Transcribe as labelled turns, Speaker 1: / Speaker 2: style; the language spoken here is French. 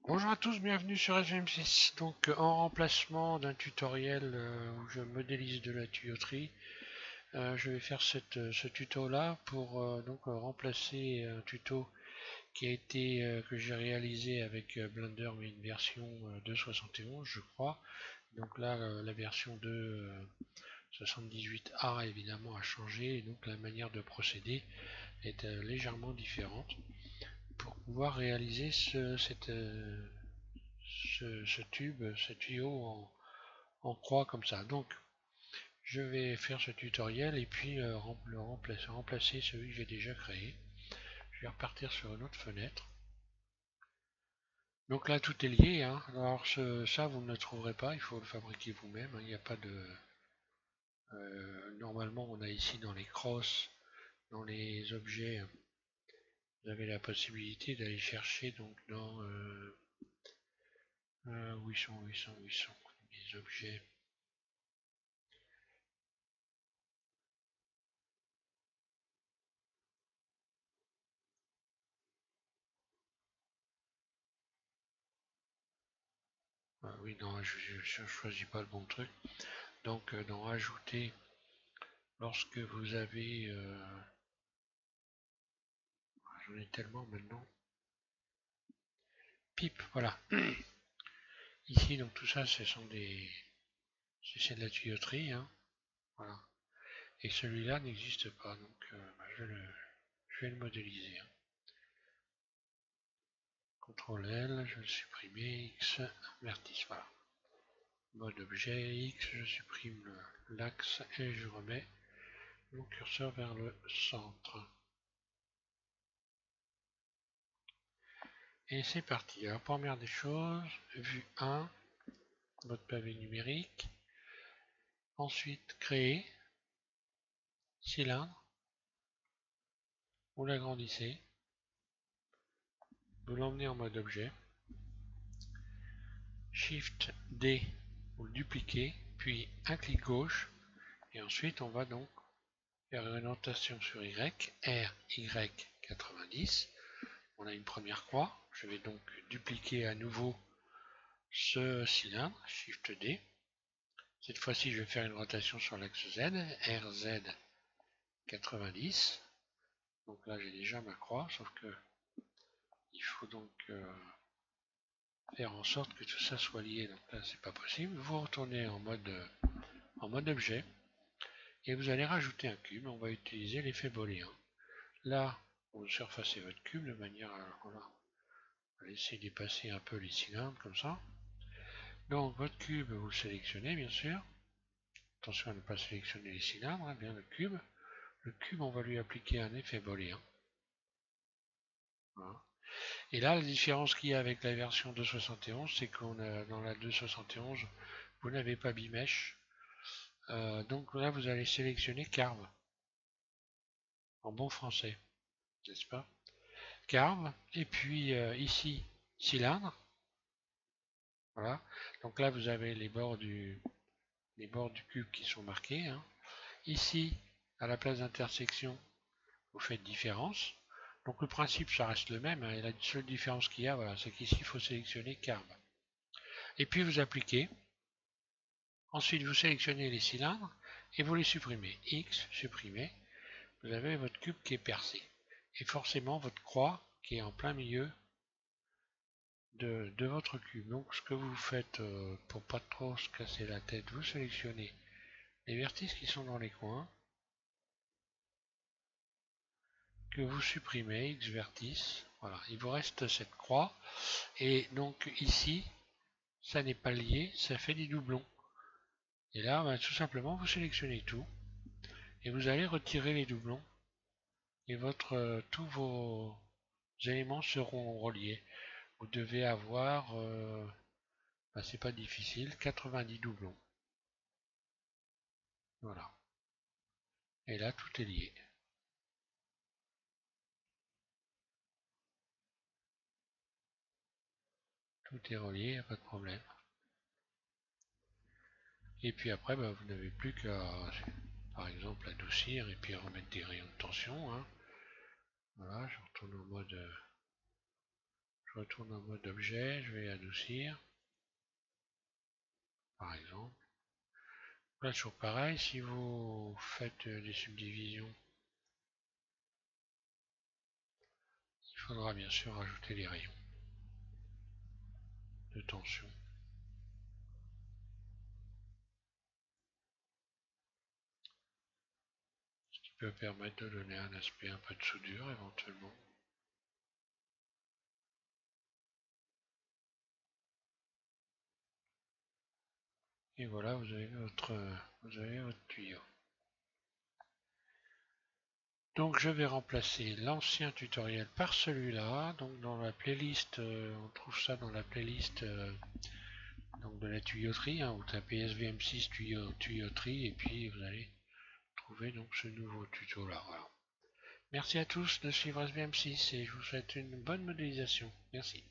Speaker 1: Bonjour à tous, bienvenue sur SVM6. Donc en remplacement d'un tutoriel où je modélise de la tuyauterie, je vais faire ce tuto là pour remplacer un tuto qui a été que j'ai réalisé avec Blender mais une version 2.71 je crois. Donc là la version 2.78a évidemment a changé et donc la manière de procéder est légèrement différente pour pouvoir réaliser ce tube, ce tuyau en croix comme ça. Donc je vais faire ce tutoriel et puis remplacer celui que j'ai déjà créé. Je vais repartir sur une autre fenêtre. Donc là tout est lié, hein. Alors ça vous ne le trouverez pas, il faut le fabriquer vous-même, hein. Il n'y a pas de. Normalement on a ici dans les crosses, dans les objets, vous avez la possibilité d'aller chercher donc dans où ils sont les objets. Ah oui, non, je choisis pas le bon truc. Donc, dans Ajouter, lorsque vous avez... j'en ai tellement maintenant. Pipe, voilà. Ici, donc tout ça, ce sont des... c'est de la tuyauterie, hein. Voilà. Et celui-là n'existe pas, donc je vais le modéliser, hein. CTRL L, je vais le supprimer, X, vertice, voilà. Mode objet, X, je supprime l'axe et je remets mon curseur vers le centre. Et c'est parti. Alors, première des choses, vue 1, votre pavé numérique. Ensuite, créer, cylindre, vous l'agrandissez, vous l'emmenez en mode objet, Shift D, vous le dupliquez, puis un clic gauche, et ensuite on va donc faire une orientation sur Y, R, Y, 90. On a une première croix, je vais donc dupliquer à nouveau ce cylindre, Shift D. Cette fois-ci, je vais faire une rotation sur l'axe Z, RZ 90. Donc là, j'ai déjà ma croix, sauf que il faut donc faire en sorte que tout ça soit lié. Donc là, c'est pas possible. Vous retournez en mode objet et vous allez rajouter un cube. On va utiliser l'effet booléen. Là, vous surfacez votre cube de manière à voilà, laisser dépasser un peu les cylindres comme ça. Donc votre cube, vous le sélectionnez bien sûr. Attention à ne pas sélectionner les cylindres, hein, bien le cube. Le cube, on va lui appliquer un effet booléen. Voilà. Et là, la différence qu'il y a avec la version 2.71, c'est qu'on a dans la 2.71, vous n'avez pas bimesh. Donc là, vous allez sélectionner Carve, en bon français, n'est-ce pas? Carve, et puis ici, cylindre. Voilà. Donc là, vous avez les bords du cube qui sont marqués, hein. Ici, à la place d'intersection, vous faites différence. Donc le principe, ça reste le même, hein, et la seule différence qu'il y a, voilà, c'est qu'ici, il faut sélectionner Carve. Et puis vous appliquez. Ensuite, vous sélectionnez les cylindres et vous les supprimez. X, supprimé. Vous avez votre cube qui est percé. Et forcément, votre croix qui est en plein milieu de votre cube. Donc, ce que vous faites pour pas trop se casser la tête, vous sélectionnez les vertices qui sont dans les coins, que vous supprimez, X vertice. Voilà, il vous reste cette croix. Et donc, ici, ça n'est pas lié, ça fait des doublons. Et là, bah, tout simplement, vous sélectionnez tout. Et vous allez retirer les doublons. Et tous vos éléments seront reliés. Vous devez avoir, bah, c'est pas difficile, 90 doublons. Voilà. Et là, tout est lié. Tout est relié, pas de problème. Et puis après, bah, vous n'avez plus qu'à, par exemple, adoucir et puis remettre des rayons de tension, hein. Voilà, je Je retourne en mode objet, je vais adoucir, par exemple. Là, toujours pareil, si vous faites des subdivisions, il faudra bien sûr rajouter les rayons de tension. Ce qui peut permettre de donner un aspect un peu de soudure éventuellement. Et voilà, vous avez votre tuyau. Donc je vais remplacer l'ancien tutoriel par celui-là. Donc dans la playlist, on trouve ça dans la playlist donc de la tuyauterie. Vous tapez SVM6 tuyauterie et puis vous allez trouver donc ce nouveau tuto là. Voilà. Merci à tous de suivre SVM6 et je vous souhaite une bonne modélisation. Merci.